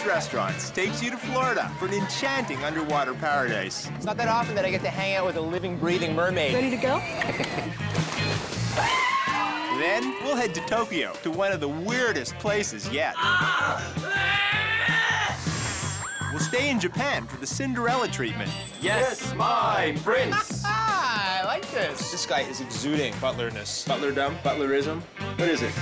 Restaurants takes you to Florida for an enchanting underwater paradise. It's not that often that I get to hang out with a living, breathing mermaid. Ready to go? Then we'll head to Tokyo, to one of the weirdest places yet. We'll stay in Japan for the Cinderella treatment. Yes, my prince. I like this. This guy is exuding butlerness. Butlerdom? Butlerism? What is it?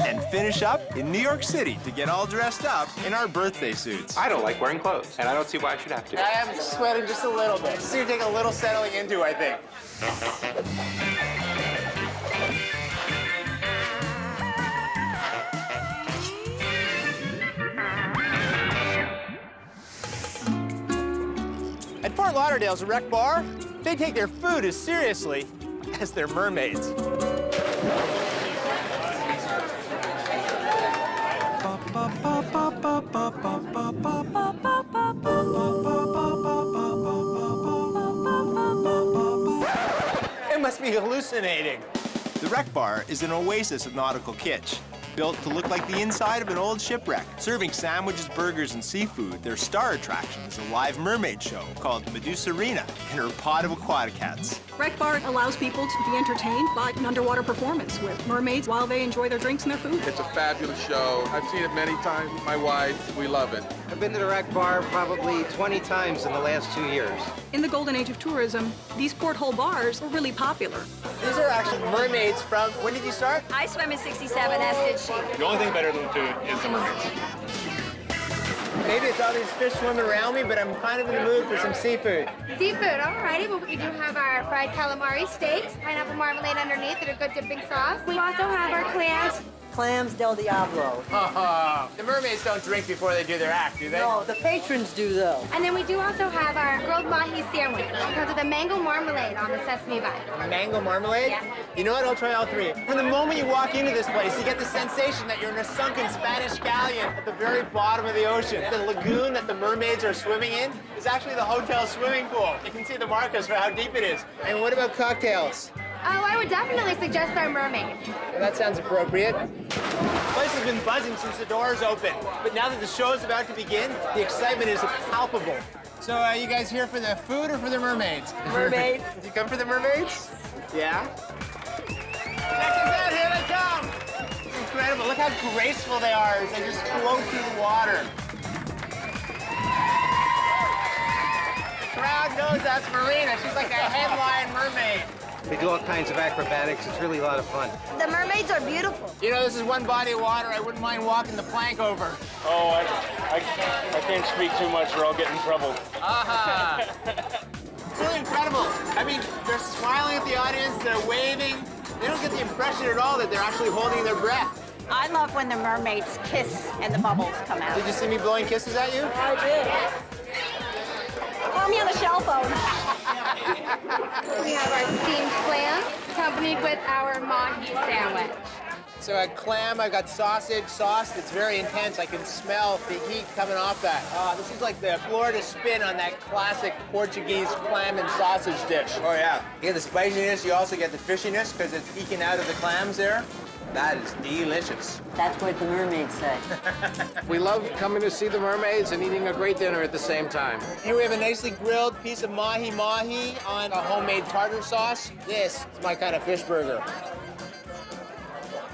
And finish up in New York City to get all dressed up in our birthday suits. I don't like wearing clothes, and I don't see why I should have to. I am sweating just a little bit. This is gonna take a little settling into, I think. At Fort Lauderdale's Rec Bar, they take their food as seriously as their mermaids. It must be hallucinating. The Rec Bar is an oasis of nautical kitsch. Built to look like the inside of an old shipwreck. Serving sandwiches, burgers, and seafood, their star attraction is a live mermaid show called Medusarina and her pod of aquaticats. Rec Bar allows people to be entertained by an underwater performance with mermaids while they enjoy their drinks and their food. It's a fabulous show. I've seen it many times with my wife. We love it. I've been to the Rec Bar probably 20 times in the last 2 years. In the golden age of tourism, these porthole bars were really popular. These are actually mermaids from, when did you start? I swam in 67, as did she. The only thing better than food is the mermaids. Maybe it's all these fish swimming around me, but I'm kind of in the mood for some seafood. Seafood, alrighty. Well, we do have our fried calamari steaks, pineapple marmalade underneath, and a good dipping sauce. We also have our clams. Clams del Diablo. The mermaids don't drink before they do their act, do they? No, the patrons do, though. And then we do also have our grilled mahi sandwich. It comes with a mango marmalade on the sesame bun. Mango marmalade? Yeah. You know what? I'll try all three. From the moment you walk into this place, you get the sensation that you're in a sunken Spanish galleon at the very bottom of the ocean. The lagoon that the mermaids are swimming in is actually the hotel swimming pool. You can see the markers for how deep it is. And what about cocktails? Oh, I would definitely suggest our mermaid. Well, that sounds appropriate. The place has been buzzing since the doors opened. But now that the show is about to begin, the excitement is palpable. So, you guys here for the food or for the mermaids? Mermaids. Did you come for the mermaids? Yeah? Check this out, here they come! It's incredible. Look how graceful they are as they just float through the water. The crowd knows that's Marina. She's like a headline mermaid. They do all kinds of acrobatics. It's really a lot of fun. The mermaids are beautiful. You know, this is one body of water. I wouldn't mind walking the plank over. Oh, I can't speak too much or I'll get in trouble. Aha! It's really incredible. I mean, they're smiling at the audience, they're waving. They don't get the impression at all that they're actually holding their breath. I love when the mermaids kiss and the bubbles come out. Did you see me blowing kisses at you? I did. Call me on the cell phone. We have our steamed clam, accompanied with our mahi sandwich. So I clam, I've got sausage, sauce that's very intense. I can smell the heat coming off that. This is like the Florida spin on that classic Portuguese clam and sausage dish. Oh yeah. You get the spiciness, you also get the fishiness because it's eking out of the clams there. That is delicious. That's what the mermaids say. We love coming to see the mermaids and eating a great dinner at the same time. Here we have a nicely grilled piece of mahi-mahi on a homemade tartar sauce. This is my kind of fish burger.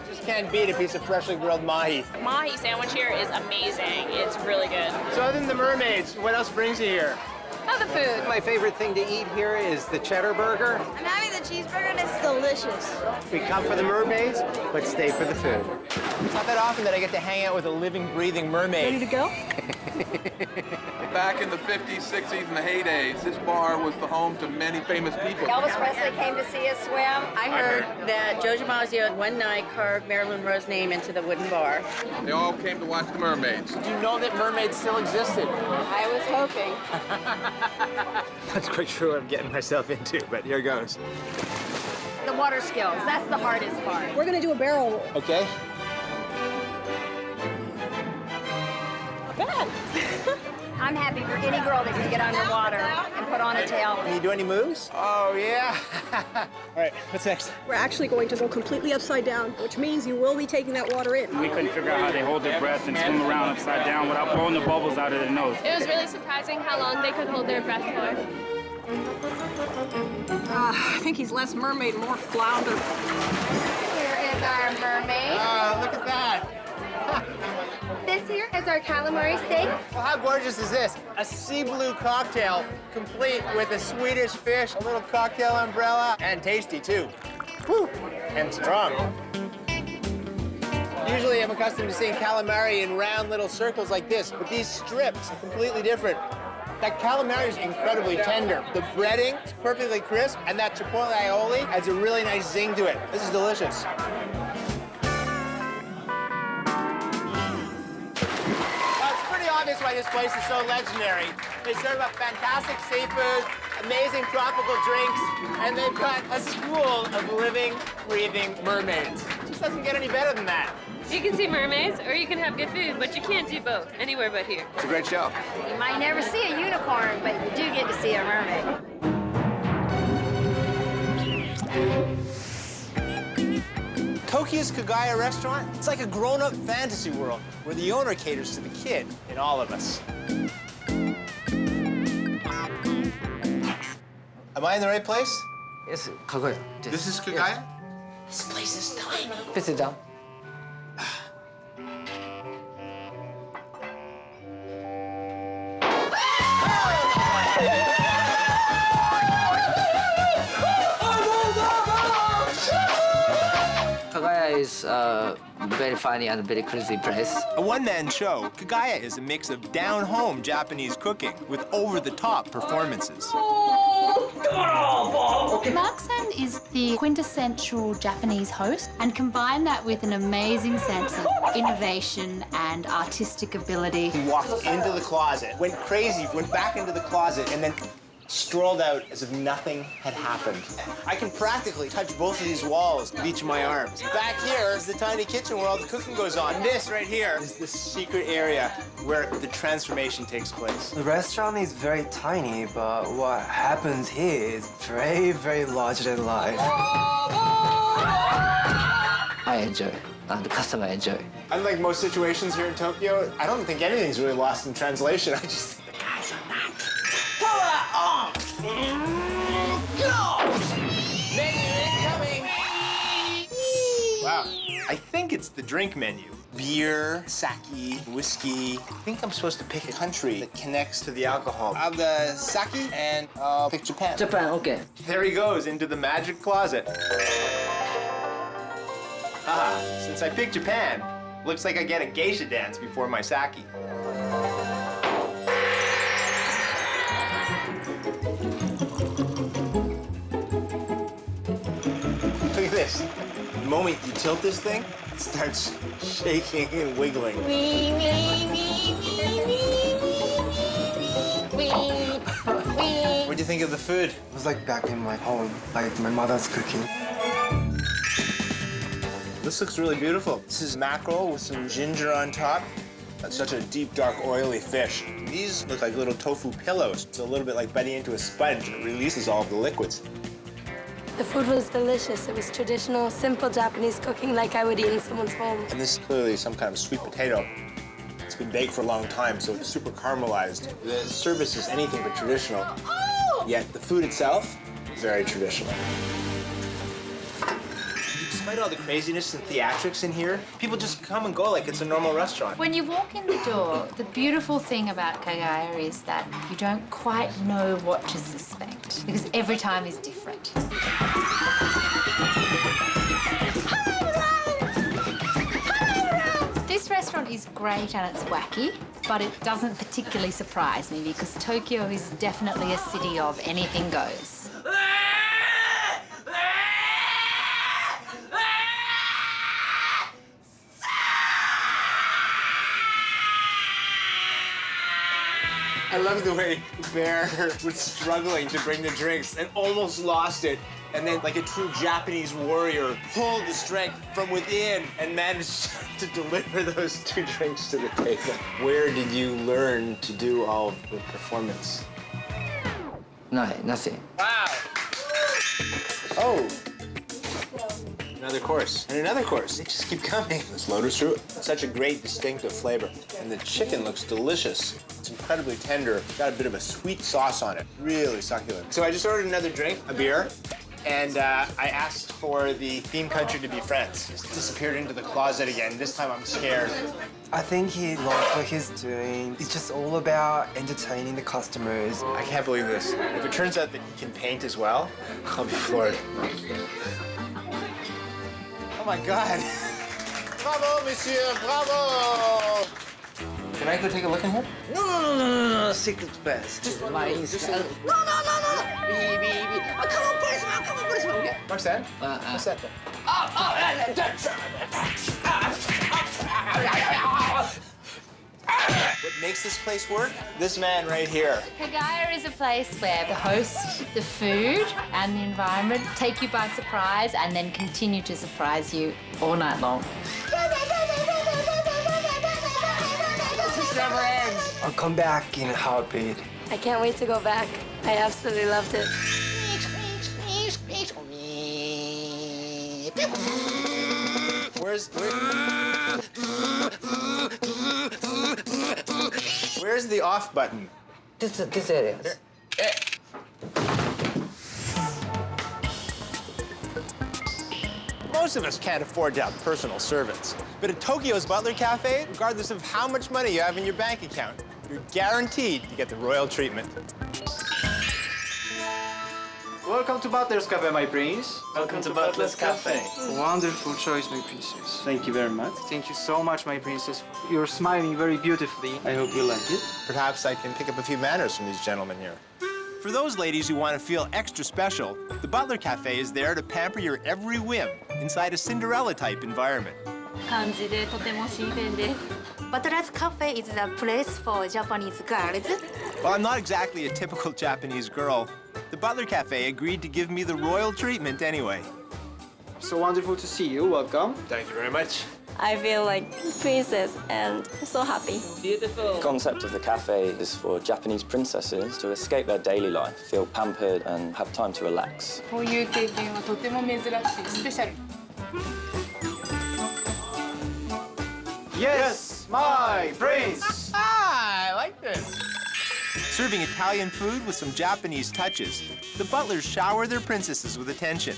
Just can't beat a piece of freshly grilled mahi. Mahi sandwich here is amazing. It's really good. So other than the mermaids, what else brings you here? Oh, the food. My favorite thing to eat here is the cheddar burger. I'm having the cheeseburger and it's delicious. We come for the mermaids, but stay for the food. It's not that often that I get to hang out with a living, breathing mermaid. Ready to go? Back in the 50s, 60s, and the heydays, this bar was the home to many famous people. Elvis Presley came to see us swim. I heard that Joe DiMaggio one night carved Marilyn Monroe's name into the wooden bar. They all came to watch the mermaids. Do you know that mermaids still existed? I was hoping. Not quite sure what I'm getting myself into, but here goes. The water skills, that's the hardest part. We're gonna do a barrel roll. Okay. Not bad. I'm happy for any girl that can get underwater and put on a tail. Can you do any moves? Oh, yeah. All right, what's next? We're actually going to go completely upside down, which means you will be taking that water in. We couldn't figure out how they hold their breath and swim around upside down without blowing the bubbles out of their nose. It was really surprising how long they could hold their breath for. I think he's less mermaid, more flounder. Here is our mermaid. Oh, look at that. This here is our calamari steak. Well, how gorgeous is this? A sea blue cocktail, complete with a Swedish fish, a little cocktail umbrella, and tasty, too. Woo! And strong. Usually I'm accustomed to seeing calamari in round little circles like this, but these strips are completely different. That calamari is incredibly tender. The breading is perfectly crisp, and that chipotle aioli adds a really nice zing to it. This is delicious. Well, it's pretty obvious why this place is so legendary. They serve up fantastic seafood, amazing tropical drinks, and they've got a school of living, breathing mermaids. It just doesn't get any better than that. You can see mermaids, or you can have good food, but you can't do both anywhere but here. It's a great show. You might never see a unicorn, but you do get to see a mermaid. Tokyo's Kagaya restaurant, it's like a grown-up fantasy world where the owner caters to the kid in all of us. Am I in the right place? Yes, Kagaya. This is Kagaya? This place is tiny. Please sit down. Kagaya is very funny and very crazy place. A one-man show, Kagaya is a mix of down-home Japanese cooking with over-the-top performances. Mark-san is the quintessential Japanese host, and combine that with an amazing sense of innovation and artistic ability. He walked into the closet, went crazy, went back into the closet, and then strolled out as if nothing had happened. I can practically touch both of these walls with each of my arms. Back here is the tiny kitchen where all the cooking goes on. This right here is the secret area where the transformation takes place. The restaurant is very tiny, but what happens here is very, very larger than life. I enjoy, and the customer enjoy. Unlike most situations here in Tokyo, I don't think anything's really lost in translation. I just think the guys are nuts. Pull that off! Go! Menu incoming! Wow, I think it's the drink menu. Beer, sake, whiskey. I think I'm supposed to pick a country that connects to the alcohol. I'll have the sake, and I'll pick Japan. Japan, okay. There he goes, into the magic closet. Ah, since I picked Japan, looks like I get a geisha dance before my sake. Look at this. The moment you tilt this thing, it starts shaking and wiggling. What do you think of the food? It was like back in my home, like my mother's cooking. This looks really beautiful. This is mackerel with some ginger on top. That's such a deep, dark, oily fish. These look like little tofu pillows. It's a little bit like biting into a sponge, and it releases all of the liquids. The food was delicious. It was traditional, simple Japanese cooking like I would eat in someone's home. And this is clearly some kind of sweet potato. It's been baked for a long time, so it's super caramelized. The service is anything but traditional, yet the food itself, very traditional. Despite all the craziness and theatrics in here, people just come and go like it's a normal restaurant. When you walk in the door, the beautiful thing about Kagaya is that you don't quite know what to suspect, because every time is different. This restaurant is great and it's wacky, but it doesn't particularly surprise me because Tokyo is definitely a city of anything goes. I love the way Bear was struggling to bring the drinks and almost lost it. And then, like a true Japanese warrior, pulled the strength from within and managed to deliver those 2 drinks to the table. Where did you learn to do all the performance? nothing. Wow. Oh. Another course, and another course. They just keep coming. This lotus root, such a great distinctive flavor. And the chicken looks delicious. It's incredibly tender. Got a bit of a sweet sauce on it. Really succulent. So I just ordered another drink, a beer, and I asked for the theme country to be France. It's disappeared into the closet again. This time I'm scared. I think he loves what he's doing. It's just all about entertaining the customers. I can't believe this. If it turns out that he can paint as well, I'll be floored. Oh my God. Bravo, monsieur, bravo! Can I go take a look in here? No, secret best. Just lying. No. Come on, policeman. Okay. Roxanne? What's that then? What makes this place work? This man right here. Kagaya is a place where the host, the food, and the environment take you by surprise and then continue to surprise you all night long. This never ends. I'll come back in a heartbeat. I can't wait to go back. I absolutely loved it. Where's the off button? This area. Most of us can't afford to have personal servants. But at Tokyo's Butler Cafe, regardless of how much money you have in your bank account, you're guaranteed to get the royal treatment. Welcome to Butler's Cafe, my prince. Welcome to Butler's Cafe. Wonderful choice, my princess. Thank you very much. Thank you so much, my princess. You're smiling very beautifully. I hope you like it. Perhaps I can pick up a few manners from these gentlemen here. For those ladies who want to feel extra special, the Butler Cafe is there to pamper your every whim inside a Cinderella-type environment. Butler's Cafe is the place for Japanese girls. Well, I'm not exactly a typical Japanese girl. The Butler Cafe agreed to give me the royal treatment anyway. So wonderful to see you. Welcome. Thank you very much. I feel like princess and so happy. Beautiful. The concept of the cafe is for Japanese princesses to escape their daily life, feel pampered, and have time to relax. Yes, my prince! I like this. Serving Italian food with some Japanese touches, the butlers shower their princesses with attention,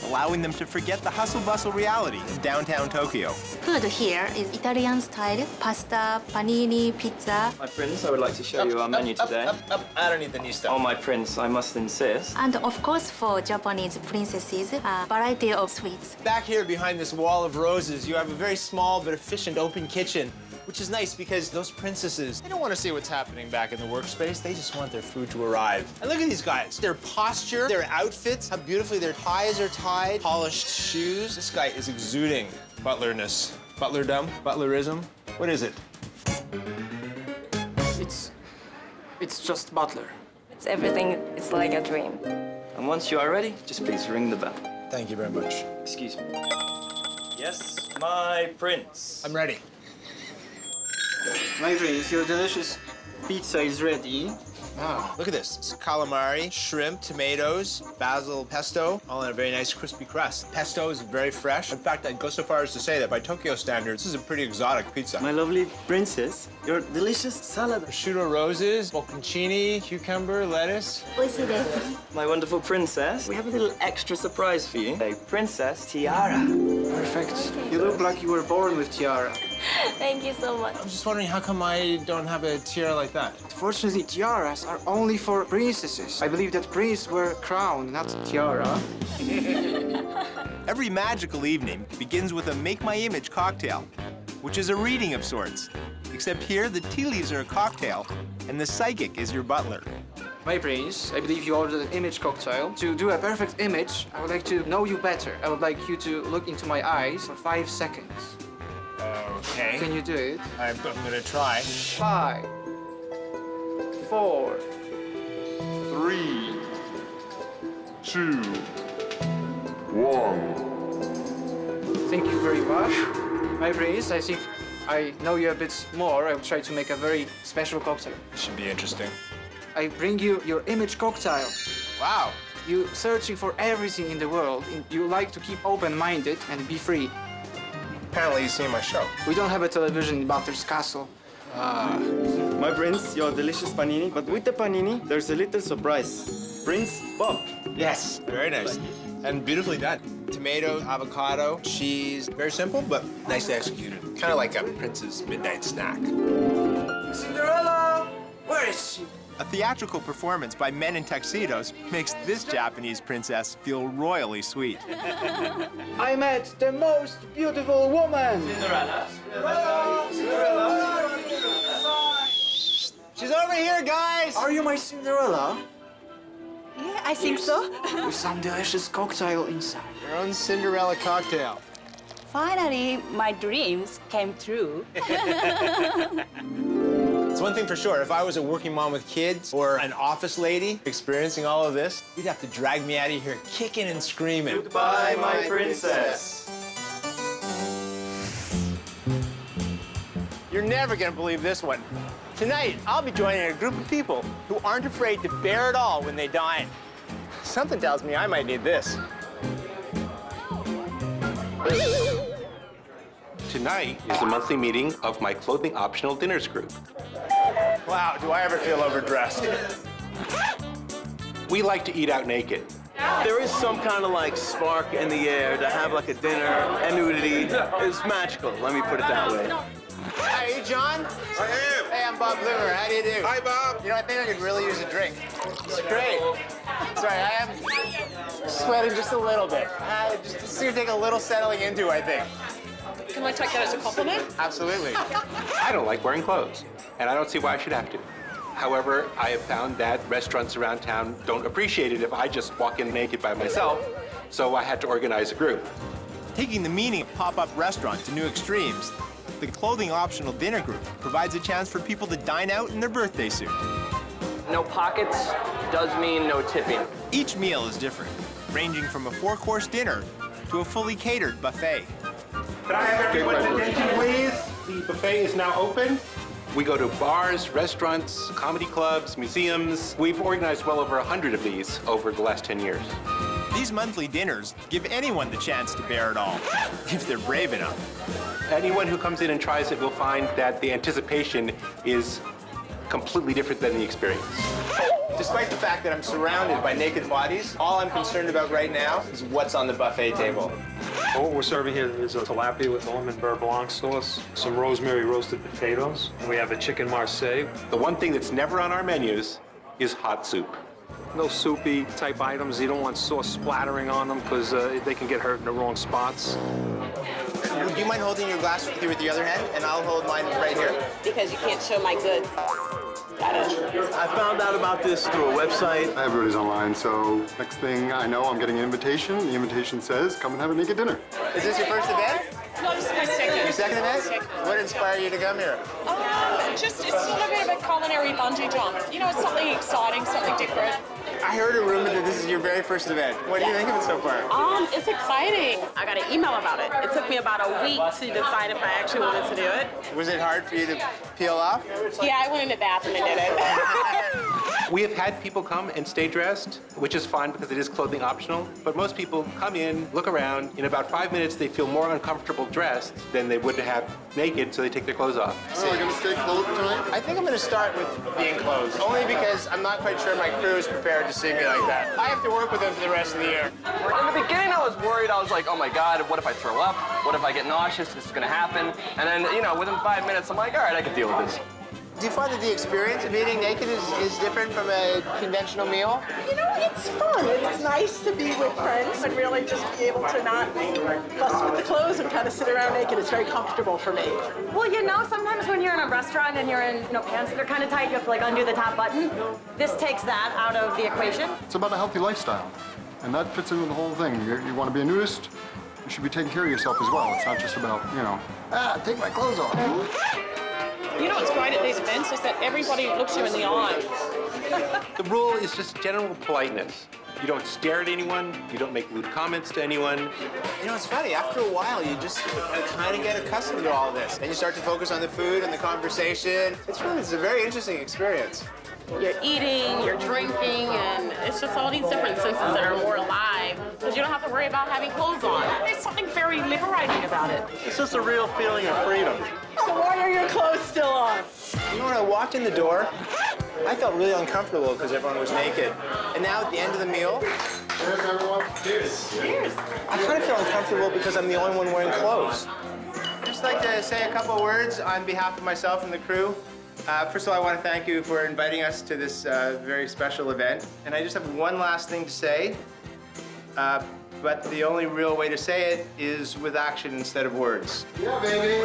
allowing them to forget the hustle-bustle reality of downtown Tokyo. Food here is Italian style, pasta, panini, pizza. My prince, I would like to show you our menu today. I don't need the new stuff. Oh, my prince, I must insist. And of course for Japanese princesses, a variety of sweets. Back here behind this wall of roses, you have a very small but efficient open kitchen, which is nice because those princesses, they don't want to see what's happening back in the workspace. They just want their food to arrive. And look at these guys. Their posture, their outfits, how beautifully their ties are tied, polished shoes. This guy is exuding butlerness. Butlerdom? Butlerism? What is it? It's just Butler. It's everything. It's like a dream. And once you are ready, just please ring the bell. Thank you very much. Excuse me. Yes, my prince. I'm ready. My prince, your delicious pizza is ready. Ah, look at this. It's calamari, shrimp, tomatoes, basil pesto, all in a very nice crispy crust. Pesto is very fresh. In fact, I'd go so far as to say that by Tokyo standards, this is a pretty exotic pizza. My lovely princess, your delicious salad. Prosciutto roses, bocconcini, cucumber, lettuce. My wonderful princess, we have a little extra surprise for you. A princess tiara. Perfect. You look like you were born with tiara. Thank you so much. I'm just wondering how come I don't have a tiara like that? Fortunately, tiaras are only for princesses. I believe that princes wear crown, not tiara. Every magical evening begins with a Make My Image cocktail, which is a reading of sorts. Except here, the tea leaves are a cocktail, and the psychic is your butler. My prince, I believe you ordered an image cocktail. To do a perfect image, I would like to know you better. I would like you to look into my eyes for 5 seconds. Okay. Can you do it? I'm gonna try. 5, 4, 3, 2, 1. Thank you very much. My prince, I think I know you a bit more. I will try to make a very special cocktail. This should be interesting. I bring you your image cocktail. Wow. You searching for everything in the world. You like to keep open-minded and be free. Apparently you've seen my show. We don't have a television in Butler's castle. My prince, your delicious panini. But with the panini, there's a little surprise. Prince Bob. Yes, very nice. And beautifully done. Tomato, avocado, cheese. Very simple, but nicely executed. Kind of like a prince's midnight snack. Cinderella! Where is she? A theatrical performance by men in tuxedos makes this Japanese princess feel royally sweet. I met the most beautiful woman. Cinderella. She's over here, guys! Are you my Cinderella? Yeah, I think so. With some delicious cocktail inside. Your own Cinderella cocktail. Finally, my dreams came true. It's one thing for sure, if I was a working mom with kids or an office lady experiencing all of this, you'd have to drag me out of here kicking and screaming. Goodbye, my princess. You're never gonna believe this one. Tonight, I'll be joining a group of people who aren't afraid to bear it all when they dine. Something tells me I might need this. Tonight is the monthly meeting of my clothing optional dinners group. Wow, do I ever feel overdressed? We like to eat out naked. There is some kind of like spark in the air to have like a dinner and nudity. It's magical, let me put it that way. Hi, are you John? I am. Hey, I'm Bob Blumer. How do you do? Hi, Bob. You know, I think I could really use a drink. It's great. Sorry, I am sweating just a little bit. It's gonna take a little settling into, I think. Can I take that as a compliment? Absolutely. I don't like wearing clothes, and I don't see why I should have to. However, I have found that restaurants around town don't appreciate it if I just walk in naked by myself, so I had to organize a group. Taking the meaning of pop-up restaurant to new extremes, the clothing optional dinner group provides a chance for people to dine out in their birthday suit. No pockets does mean no tipping. Each meal is different, ranging from a 4-course dinner to a fully catered buffet. Can I have everyone's attention, please? The buffet is now open. We go to bars, restaurants, comedy clubs, museums. We've organized well over 100 of these over the last 10 years. These monthly dinners give anyone the chance to bear it all, if they're brave enough. Anyone who comes in and tries it will find that the anticipation is completely different than the experience. Despite the fact that I'm surrounded by naked bodies, all I'm concerned about right now is what's on the buffet table. What we're serving here is a tilapia with a lemon beurre blanc sauce, some rosemary roasted potatoes, and we have a chicken marseille. The one thing that's never on our menus is hot soup. No soupy type items. You don't want sauce splattering on them because they can get hurt in the wrong spots. Would you mind holding your glass with your other hand, and I'll hold mine right here? Because you can't show my goods. I found out about this through a website. Everybody's online, so next thing I know, I'm getting an invitation. The invitation says, come and have a naked dinner. Is this your first event? No, this is my second. Your second event? What inspired you to come here? It's sort of a bit of a culinary bungee jump. You know, it's something exciting, something different. I heard a rumor that this is your very first event. What do you think of it so far? It's exciting. I got an email about it. It took me about a week to decide if I actually wanted to do it. Was it hard for you to peel off? Yeah, I went in the bathroom and did it. We have had people come and stay dressed, which is fine because it is clothing optional. But most people come in, look around. In about 5 minutes, they feel more uncomfortable dressed than they would have naked, so they take their clothes off. So are you going to stay clothed tonight? I think I'm going to start with being clothed, only because I'm not quite sure my crew is prepared to see me like that. I have to work with them for the rest of the year. In the beginning, I was worried. I was like, oh my God, what if I throw up? What if I get nauseous? This is gonna happen. And then, you know, within 5 minutes, I'm like, all right, I can deal with this. Do you find that the experience of eating naked is different from a conventional meal? You know, it's fun. It's nice to be with friends and really just be able to not fuss with the clothes and kind of sit around naked. It's very comfortable for me. Well, you know, sometimes when you're in a restaurant and you're in pants that are kind of tight, you have to like undo the top button. This takes that out of the equation. It's about a healthy lifestyle, and that fits in with the whole thing. You want to be a nudist, you should be taking care of yourself as well. It's not just about, you know, take my clothes off. You know what's great at these events is that everybody looks you in the eye. The rule is just general politeness. You don't stare at anyone. You don't make lewd comments to anyone. You know, it's funny. After a while, you just kind of get accustomed to all this. And you start to focus on the food and the conversation. It's a very interesting experience. You're eating, you're drinking, and it's just all these different senses that are more alive because you don't have to worry about having clothes on. There's something very liberating about it. It's just a real feeling of freedom. So why are your clothes still on? You know, when I walked in the door, I felt really uncomfortable because everyone was naked. And now at the end of the meal, Cheers, everyone. Cheers. Cheers. I kind of feel uncomfortable because I'm the only one wearing clothes. I'd just like to say a couple of words on behalf of myself and the crew. First of all, I want to thank you for inviting us to this very special event. And I just have one last thing to say, but the only real way to say it is with action instead of words. Yeah, baby.